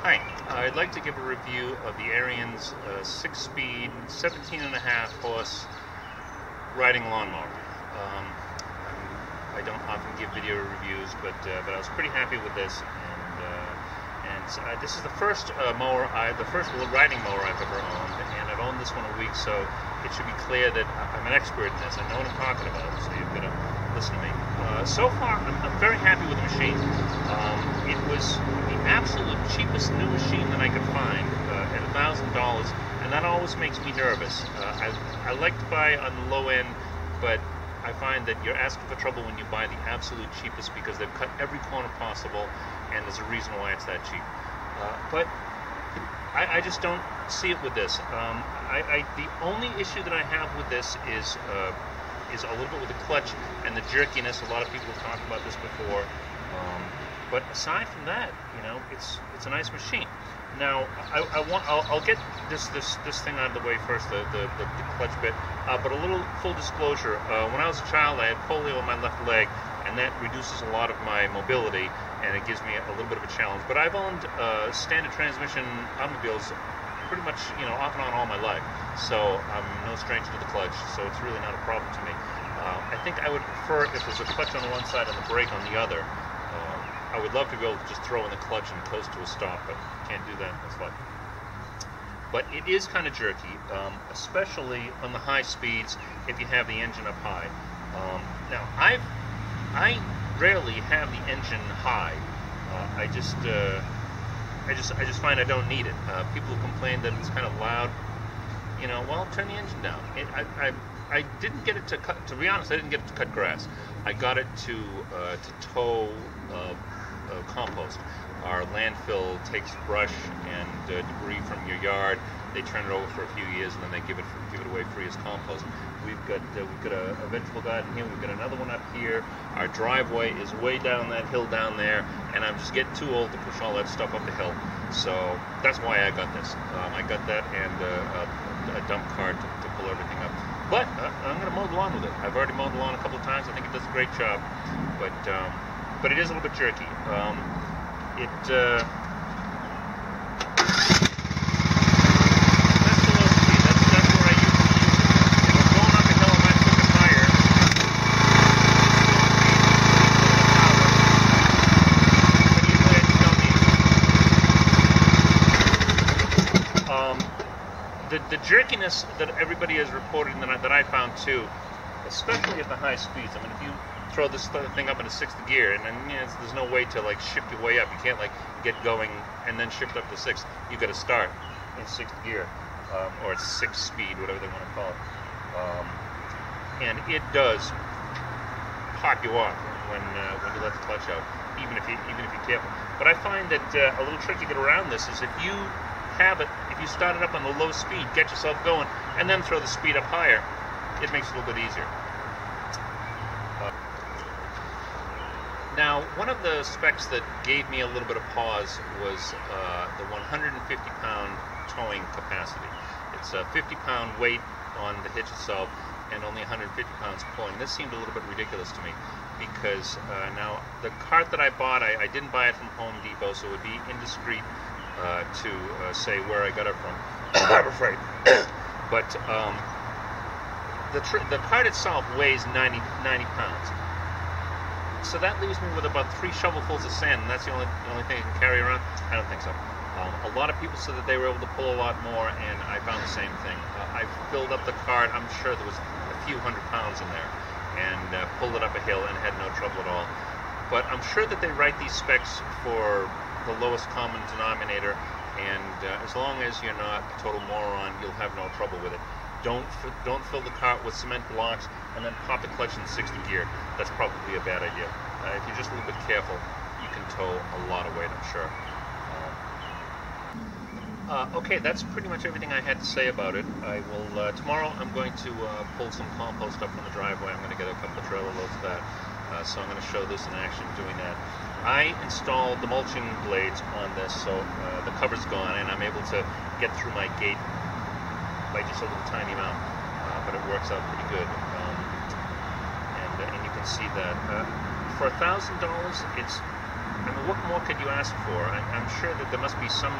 Hi, I'd like to give a review of the Ariens 6-speed, 17.5-horse riding lawnmower. I don't often give video reviews, but I was pretty happy with this, and this is the first the first riding mower I've ever owned, and I've owned this one a week, so it should be clear that I'm an expert in this. I know what I'm talking about, so you've got to listen to me. So far, I'm very happy with the machine. It was the absolute cheapest new machine that I could find at $1,000, and that always makes me nervous. I like to buy on the low end, but I find that you're asking for trouble when you buy the absolute cheapest because they've cut every corner possible, and there's a reason why it's that cheap. But I just don't see it with this. The only issue that I have with this is a little bit with the clutch and the jerkiness. A lot of people have talked about this before. But aside from that, it's a nice machine. Now, I'll get this thing out of the way first, the clutch bit. But a little full disclosure: when I was a child, I had polio on my left leg, and that reduces a lot of my mobility, and it gives me a little bit of a challenge. But I've owned standard transmission automobiles pretty much, off and on all my life. So I'm no stranger to the clutch. So it's really not a problem to me. I think I would prefer if there's a clutch on the one side and the brake on the other. I would love to be able to just throw in the clutch and coast to a stop, but can't do that in this life. But it is kind of jerky, especially on the high speeds if you have the engine up high. Now, I rarely have the engine high. I just find I don't need it. People who complain that it's kind of loud, well, turn the engine down. I didn't get it to cut. To be honest, I didn't get it to cut grass. I got it to tow compost. Our landfill takes brush and debris from your yard. They turn it over for a few years, and then they give it away free as compost. We've got a vegetable garden here. We've got another one up here. Our driveway is way down that hill down there, and I'm just getting too old to push all that stuff up the hill. So that's why I got this. I got that and a dump cart to pull everything up. But I'm going to mow the lawn with it. I've already mowed the lawn a couple of times. I think it does a great job. But it is a little bit jerky. That's the low speed. That's where I usually use it. If I'm going up the hill and I took it higher, but usually I just don't need it. The jerkiness that everybody has reported and that I found too, especially at the high speeds. I mean, if you throw this thing up into 6th gear, and then there's no way to shift your way up. You can't get going and then shift up to 6th. You got to start in 6th gear, or it's 6 speed, whatever they want to call it. And it does pop you off when you let the clutch out, even if you're careful. But I find that a little trick to get around this is if you start it up on the low speed, get yourself going, and then throw the speed up higher, it makes it a little bit easier. Now, one of the specs that gave me a little bit of pause was the 150-pound towing capacity. It's a 50-pound weight on the hitch itself and only 150 pounds pulling. This seemed a little bit ridiculous to me because now the cart that I bought, I didn't buy it from Home Depot, so it would be indiscreet to say where I got it from, I'm afraid. But the cart itself weighs 90 pounds. So that leaves me with about 3 shovelfuls of sand, and that's the only thing I can carry around? I don't think so. A lot of people said that they were able to pull a lot more, and I found the same thing. I filled up the cart. I'm sure there was a few hundred pounds in there, and pulled it up a hill and had no trouble at all. But I'm sure that they write these specs for the lowest common denominator, and as long as you're not a total moron, you'll have no trouble with it. Don't fill the cart with cement blocks and then pop the clutch in 60 gear. That's probably a bad idea. If you're just a little bit careful, you can tow a lot of weight, I'm sure. Okay, that's pretty much everything I had to say about it. I will tomorrow. I'm going to pull some compost up from the driveway. I'm going to get a couple of trailer loads of that. So I'm going to show this in action doing that. I installed the mulching blades on this, so the cover's gone, and I'm able to get through my gate by just a little tiny amount, but it works out pretty good. And you can see that for $1,000, it's I mean, what more could you ask for? I'm sure that there must be some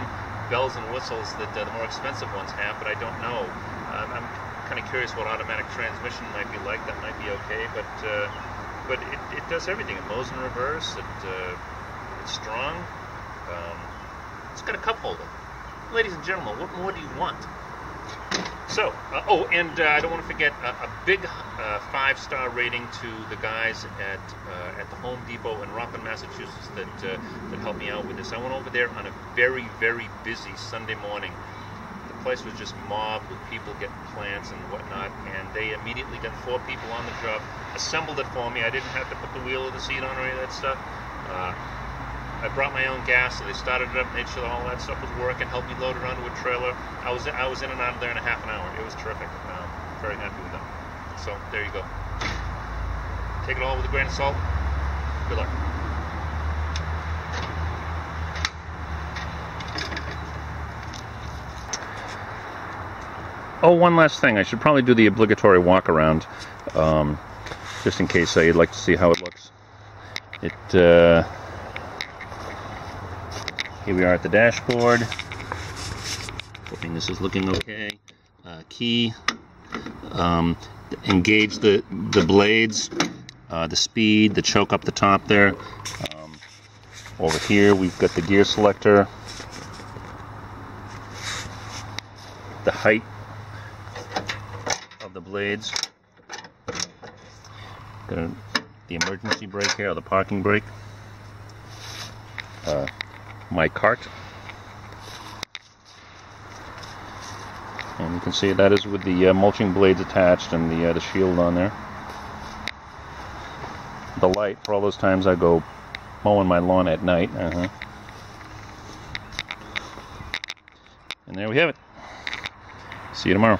bells and whistles that the more expensive ones have, but I don't know. I'm kind of curious what automatic transmission might be like. That might be okay, but it does everything. It mows in reverse. It's strong. It's got a cup holder. Ladies and gentlemen, what more do you want? So, I don't want to forget a big 5-star rating to the guys at the Home Depot in Rockland, Massachusetts that helped me out with this. I went over there on a very, very busy Sunday morning. The place was just mobbed with people getting plants and whatnot, and they immediately got 4 people on the job, assembled it for me. I didn't have to put the wheel or the seat on or any of that stuff. I brought my own gas, so they started it up, made sure all that stuff was working, helped me load it onto a trailer. I was in and out of there in a half an hour. It was terrific. Very happy with them. So there you go. Take it all with a grain of salt. Good luck. Oh, one last thing. I should probably do the obligatory walk around, just in case you'd like to see how it looks. Here we are at the dashboard. Hoping this is looking okay. Key. Engage the blades, the speed, the choke up the top there. Over here we've got the gear selector, the height of the blades, got the emergency brake here, or the parking brake, my cart, and you can see that is with the mulching blades attached and the shield on there. The light for all those times I go mowing my lawn at night. And there we have it. See you tomorrow.